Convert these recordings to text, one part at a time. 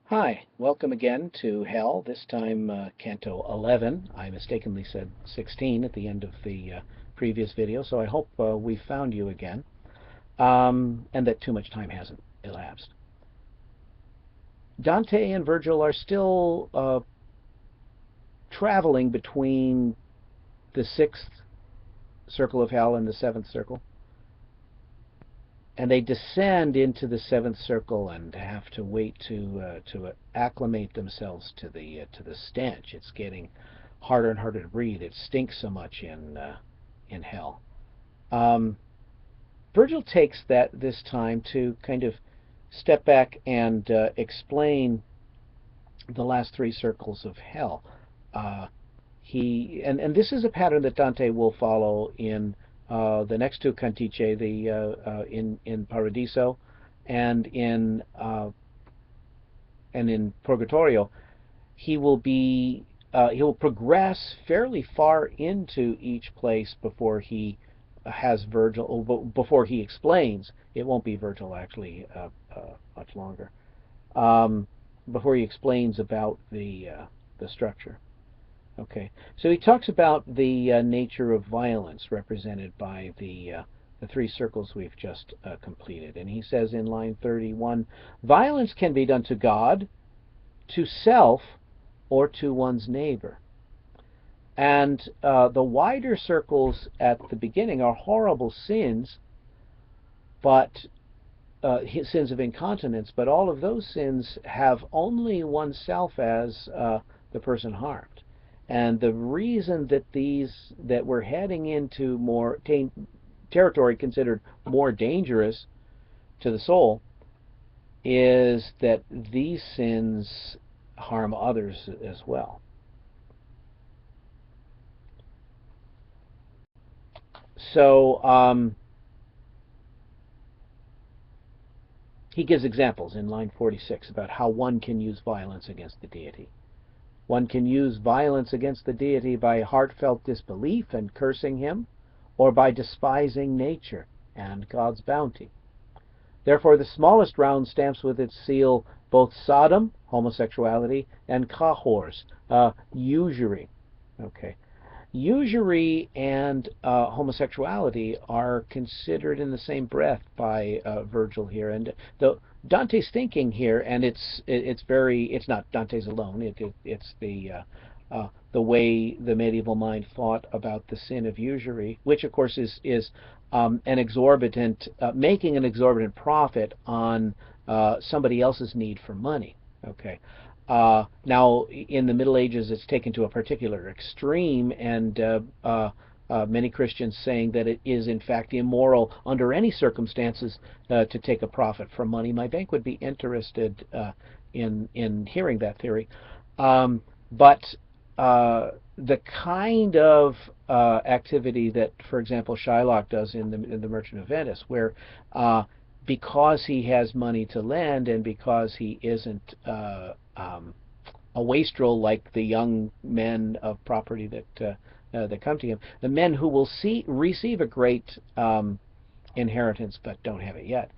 Hi, welcome again to Hell, this time Canto 11. I mistakenly said 16 at the end of the previous video, so I hope we found you again, and that too much time hasn't elapsed. Dante and Virgil are still traveling between the sixth circle of hell and the seventh circle, and they descend into the seventh circle and have to wait to acclimate themselves to the stench. It's getting harder and harder to breathe. It stinks so much in hell. Um, Virgil takes this time to kind of step back and explain the last three circles of hell. Uh, and this is a pattern that Dante will follow in the next two cantiche, the in Paradiso and in Purgatorio. He will progress fairly far into each place before he has Virgil, before he explains. It won't be Virgil actually much longer. Um, Before he explains about the structure. Okay, so he talks about the nature of violence represented by the three circles we've just completed. And he says in line 31, violence can be done to God, to self, or to one's neighbor. And the wider circles at the beginning are horrible sins, but sins of incontinence, but all of those sins have only oneself as the person harmed. And the reason that we're heading into more territory considered more dangerous to the soul is that these sins harm others as well. So he gives examples in line 46 about how one can use violence against the deity. One can use violence against the deity by heartfelt disbelief and cursing him, or by despising nature and God's bounty. Therefore, the smallest round stamps with its seal both Sodom, homosexuality, and kahors, usury. Okay, usury and homosexuality are considered in the same breath by Virgil here, and Dante's thinking here, and it's not Dante's alone. It's the way the medieval mind thought about the sin of usury, which of course is an exorbitant making an exorbitant profit on somebody else's need for money. Okay. Now, in the Middle Ages, it's taken to a particular extreme, and many Christians saying that it is, in fact, immoral under any circumstances to take a profit from money. My bank would be interested in hearing that theory. But the kind of activity that, for example, Shylock does in the Merchant of Venice, where because he has money to lend and because he isn't a wastrel like the young men of property that come to him, the men who will receive a great inheritance but don't have it yet.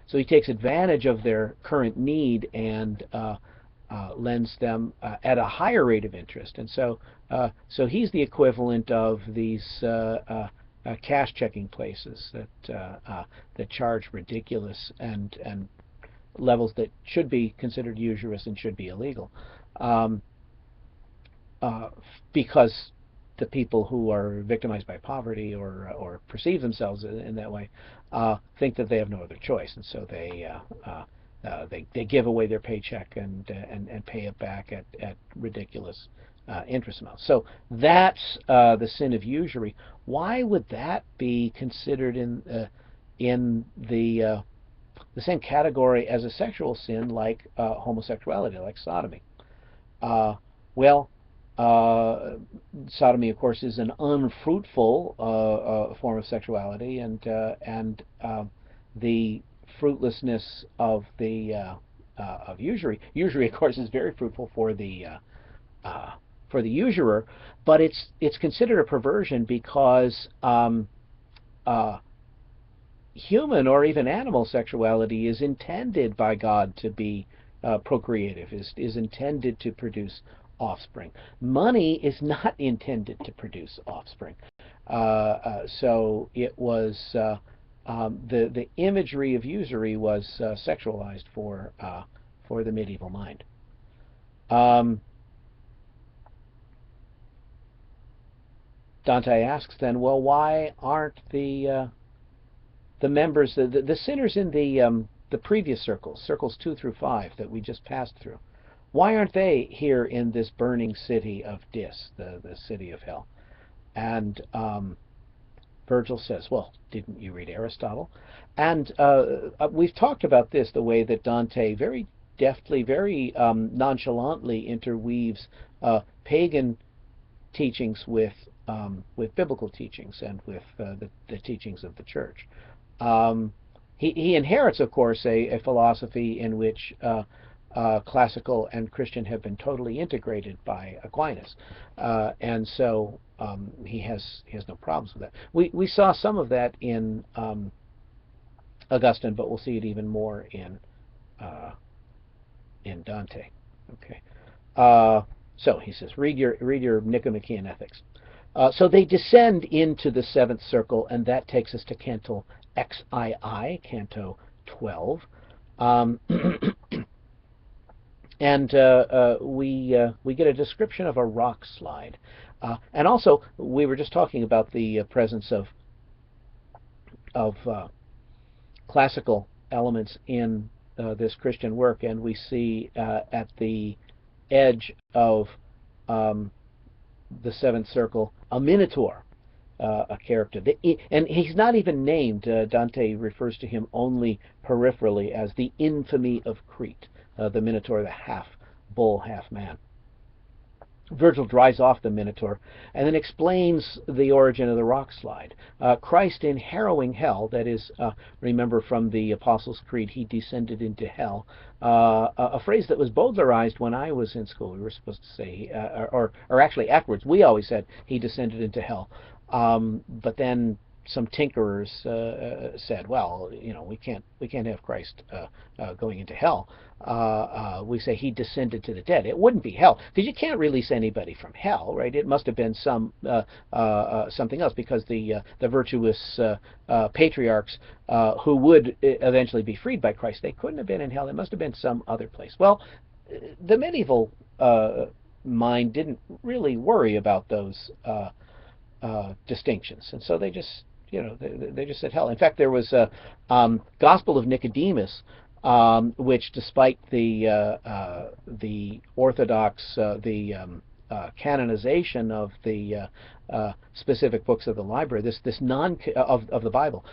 So he takes advantage of their current need and lends them at a higher rate of interest. And so he's the equivalent of these cash checking places that charge ridiculous and levels that should be considered usurious and should be illegal, um, because the people who are victimized by poverty or perceive themselves in that way think that they have no other choice, and so they give away their paycheck and pay it back at ridiculous interest amounts. So that's the sin of usury. Why would that be considered in the same category as a sexual sin like homosexuality, like sodomy? Uh, well, sodomy, of course, is an unfruitful form of sexuality, and the fruitlessness of the of usury. Usury, of course, is very fruitful for the usurer, but it's considered a perversion because uh, human or even animal sexuality is intended by God to be procreative, is intended to produce offspring. Money is not intended to produce offspring. So it was the imagery of usury was sexualized for the medieval mind. Dante asks then, well, why aren't the members, the sinners in the previous circles, circles 2 through 5 that we just passed through, why aren't they here in this burning city of Dis, the city of hell? And Virgil says, well, didn't you read Aristotle? And we've talked about this, the way that Dante very deftly, very nonchalantly interweaves pagan teachings with biblical teachings and with the teachings of the church. He inherits, of course, a philosophy in which classical and Christian have been totally integrated by Aquinas, and so he has no problems with that. We saw some of that in Augustine, but we'll see it even more in Dante. Okay. So he says, read your Nicomachean Ethics. So they descend into the seventh circle, and that takes us to Canto XII, Canto 12. And we get a description of a rock slide. And also, we were just talking about the presence of classical elements in this Christian work, and we see at the edge of the seventh circle a minotaur, a character. And he's not even named. Dante refers to him only peripherally as the infamy of Crete, the minotaur, the half bull, half man. Virgil dries off the minotaur and then explains the origin of the rock slide. Christ in harrowing hell, that is, remember from the Apostles' Creed, he descended into hell, a phrase that was bowdlerized when I was in school. We were supposed to say, or actually afterwards, we always said he descended into hell. But then some tinkerers said, well, you know, we can't have Christ going into hell. We say he descended to the dead. It wouldn't be hell, because you can't release anybody from hell, right? It must have been some something else, because the virtuous patriarchs who would eventually be freed by Christ, they couldn't have been in hell. It must have been some other place. Well, the medieval mind didn't really worry about those distinctions, and so they just, you know, they just said hell. In fact, there was a Gospel of Nicodemus, which, despite the Orthodox, canonization of the specific books of the library, this of the Bible,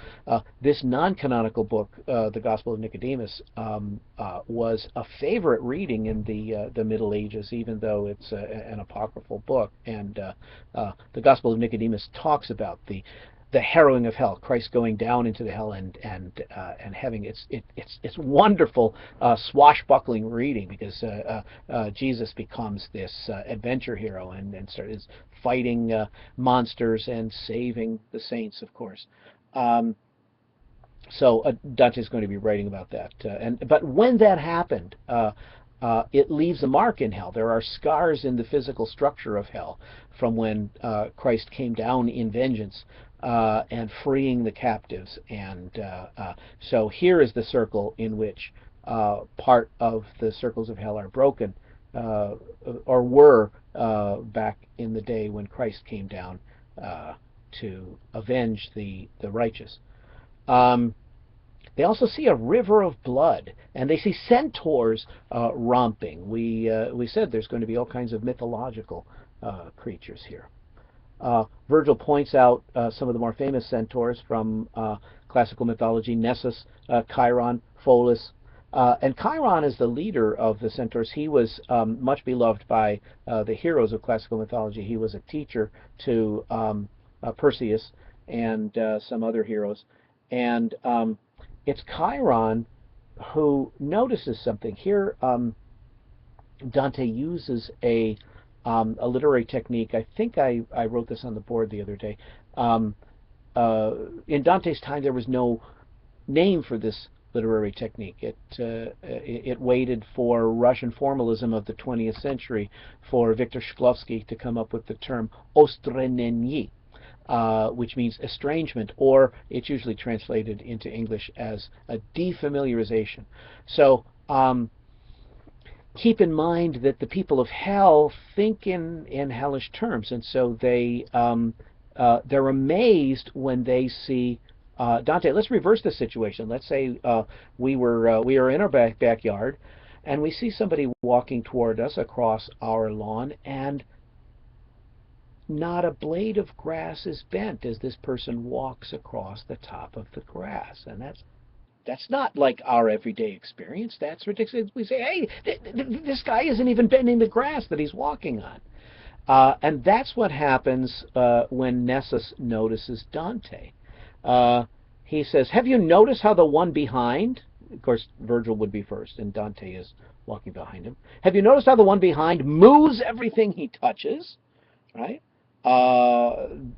this non-canonical book, the Gospel of Nicodemus, was a favorite reading in the Middle Ages, even though it's an apocryphal book. And the Gospel of Nicodemus talks about the harrowing of hell, Christ going down into the hell and having it's wonderful swashbuckling reading, because Jesus becomes this adventure hero and is fighting monsters and saving the saints, of course. So Dante's going to be writing about that. But when that happened, it leaves a mark in hell. There are scars in the physical structure of hell from when Christ came down in vengeance and freeing the captives. And so here is the circle in which part of the circles of hell are broken, or were back in the day when Christ came down to avenge the righteous. They also see a river of blood, and they see centaurs romping. We said there's going to be all kinds of mythological creatures here. Virgil points out some of the more famous centaurs from classical mythology: Nessus, Chiron, Pholus. And Chiron is the leader of the centaurs. He was much beloved by the heroes of classical mythology. He was a teacher to Perseus and some other heroes. And it's Chiron who notices something. Here Dante uses a literary technique. I think I wrote this on the board the other day. In Dante's time, there was no name for this literary technique. It waited for Russian formalism of the 20th century for Viktor Shklovsky to come up with the term ostrenenyi, which means estrangement, or it's usually translated into English as a defamiliarization. So keep in mind that the people of hell think in hellish terms, and so they're amazed when they see Dante. Let's reverse the situation. Let's say we are in our backyard, and we see somebody walking toward us across our lawn, and not a blade of grass is bent as this person walks across the top of the grass, and that's not like our everyday experience. That's ridiculous. We say, hey, this guy isn't even bending the grass that he's walking on. And that's what happens when Nessus notices Dante. He says, have you noticed how the one behind, of course, Virgil would be first, and Dante is walking behind him. Have you noticed how the one behind moves everything he touches? Right?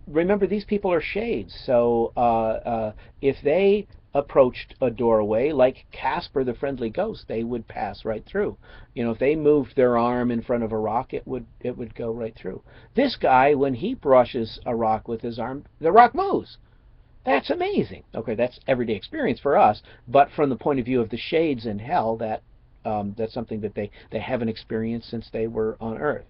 Remember, these people are shades, so if they approached a doorway like Casper the Friendly Ghost, they would pass right through. You know, if they moved their arm in front of a rock, it would go right through. This guy, when he brushes a rock with his arm, the rock moves. That's amazing. Okay, that's everyday experience for us, but from the point of view of the shades in hell, that's something that they haven't experienced since they were on Earth.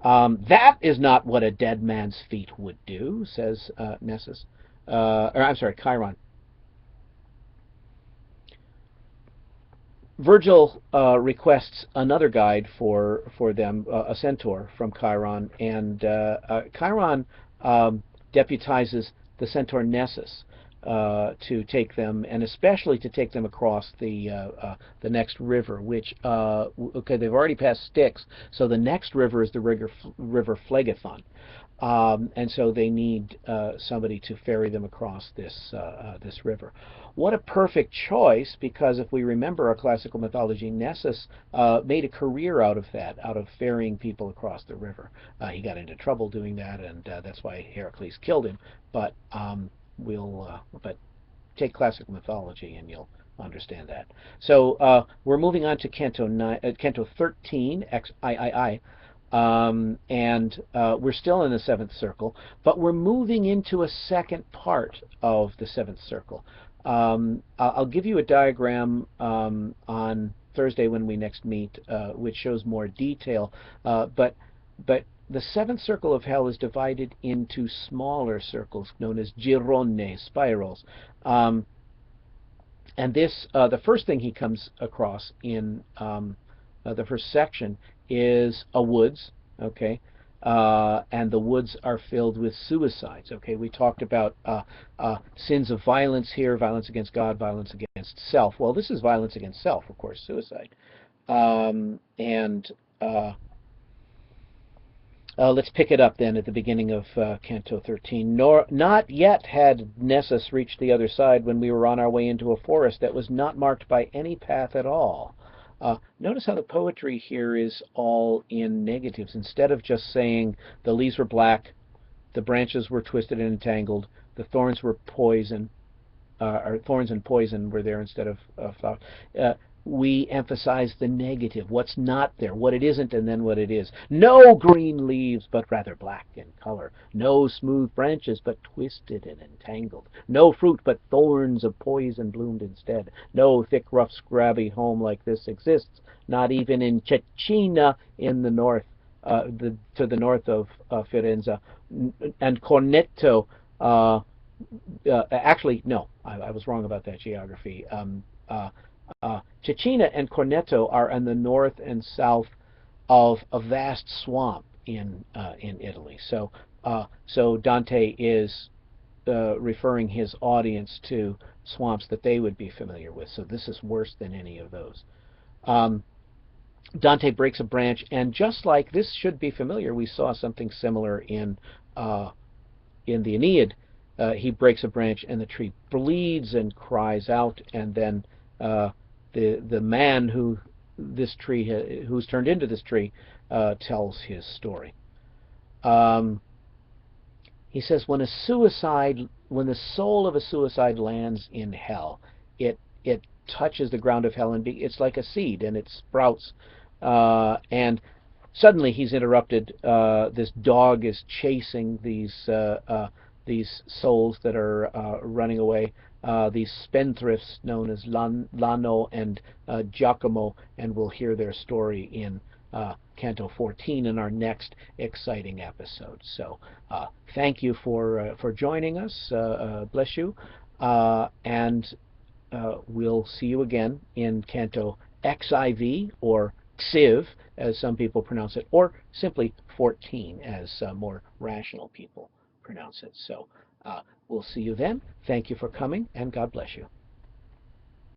That is not what a dead man's feet would do, says Nessus. Or I'm sorry, Chiron. Virgil requests another guide for them, a centaur from Chiron, and Chiron deputizes the centaur Nessus to take them, and especially to take them across the next river, which okay, they've already passed Styx, so the next river is the river Phlegethon. And so they need somebody to ferry them across this river. What a perfect choice, because if we remember our classical mythology, Nessus made a career out of that, out of ferrying people across the river. He got into trouble doing that, and that's why Heracles killed him. But but take classical mythology and you'll understand that. So we're moving on to Canto 13, XIII. And we're still in the seventh circle, but we're moving into a second part of the seventh circle. I'll give you a diagram on Thursday when we next meet, which shows more detail. But the seventh circle of hell is divided into smaller circles known as girone, spirals. And this, the first thing he comes across in the first section is a woods, okay, and the woods are filled with suicides. Okay, we talked about sins of violence here, violence against God, violence against self. Well, this is violence against self, of course, suicide. Let's pick it up then at the beginning of Canto 13. Not yet had Nessus reached the other side when we were on our way into a forest that was not marked by any path at all. Notice how the poetry here is all in negatives. Instead of just saying the leaves were black, the branches were twisted and entangled, the thorns were poison, or thorns and poison were there instead of flowers. We emphasize the negative, what's not there, what it isn't, and then what it is. No green leaves, but rather black in color. No smooth branches, but twisted and entangled. No fruit, but thorns of poison bloomed instead. No thick, rough, scrubby home like this exists, not even in Cecina in the north, to the north of Firenze. And Corneto, actually, no, I was wrong about that geography. Cecina and Corneto are in the north and south of a vast swamp in Italy. So Dante is referring his audience to swamps that they would be familiar with. So this is worse than any of those. Dante breaks a branch, and just like this should be familiar, we saw something similar in the Aeneid. He breaks a branch, and the tree bleeds and cries out, and then the man who's turned into this tree tells his story. He says, when the soul of a suicide lands in hell, it touches the ground of hell, and it's like a seed, and it sprouts. And suddenly he's interrupted. This dog is chasing these souls that are running away. These spendthrifts known as Lano and Giacomo, and we'll hear their story in Canto 14 in our next exciting episode. So thank you for joining us. Bless you. And we'll see you again in Canto XIV, or XIV, as some people pronounce it, or simply 14, as more rational people pronounce it. So we'll see you then. Thank you for coming, and God bless you.